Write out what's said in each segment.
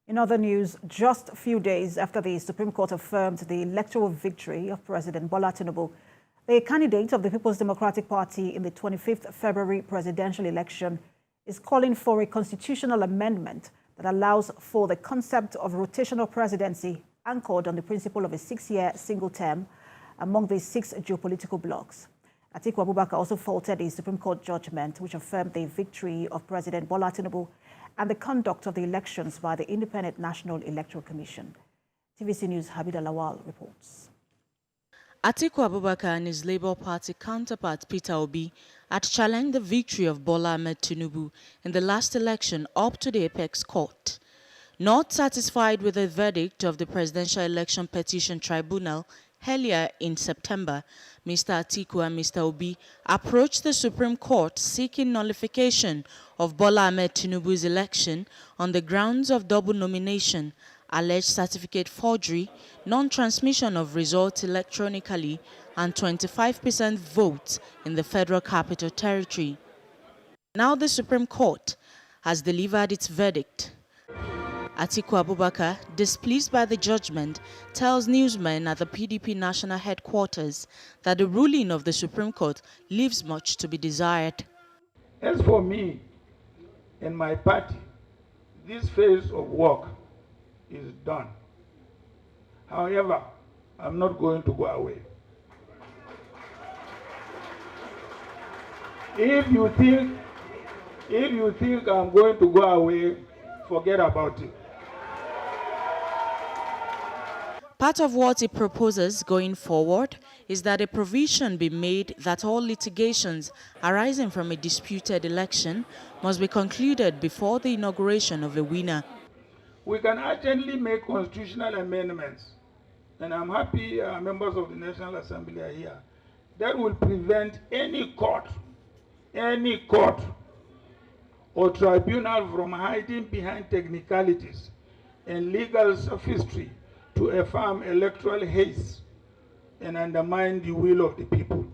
In other news, just a few days after the Supreme Court affirmed the electoral victory of President Bola Tinubu, the candidate of the People's Democratic Party in the 25th February presidential election is calling for a constitutional amendment that allows for the concept of rotational presidency anchored on the principle of a 6-year single term among the 6 geopolitical blocs. Atiku Abubakar also faulted the Supreme Court judgment which affirmed the victory of President Bola Tinubu and the conduct of the elections by the Independent National Electoral Commission. TVC News' Habida Lawal reports. Atiku Abubakar and his Labour Party counterpart Peter Obi had challenged the victory of Bola Ahmed Tinubu in the last election up to the apex court. Not satisfied with the verdict of the Presidential Election Petition Tribunal earlier in September, Mr. Atiku and Mr. Obi approached the Supreme Court seeking nullification of Bola Ahmed Tinubu's election on the grounds of double nomination, alleged certificate forgery, non-transmission of results electronically, and 25% votes in the Federal Capital Territory. Now the Supreme Court has delivered its verdict. Atiku Abubakar, displeased by the judgment, tells newsmen at the PDP national headquarters that the ruling of the Supreme Court leaves much to be desired. As for me and my party, this phase of work is done. However, I'm not going to go away. If you think I'm going to go away, forget about it. Part of what he proposes going forward is that a provision be made that all litigations arising from a disputed election must be concluded before the inauguration of a winner. We can urgently make constitutional amendments, and I'm happy members of the National Assembly are here, that will prevent any court or tribunal from hiding behind technicalities and legal sophistry to affirm electoral haste and undermine the will of the people.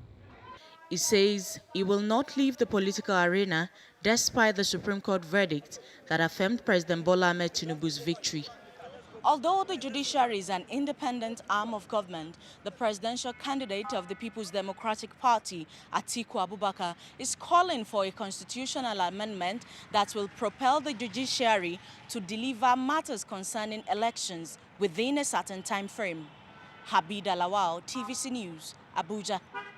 He says he will not leave the political arena despite the Supreme Court verdict that affirmed President Bola Ahmed Tinubu's victory. Although the judiciary is an independent arm of government, the presidential candidate of the People's Democratic Party, Atiku Abubakar, is calling for a constitutional amendment that will propel the judiciary to deliver matters concerning elections within a certain time frame. Habida Lawal, TVC News, Abuja.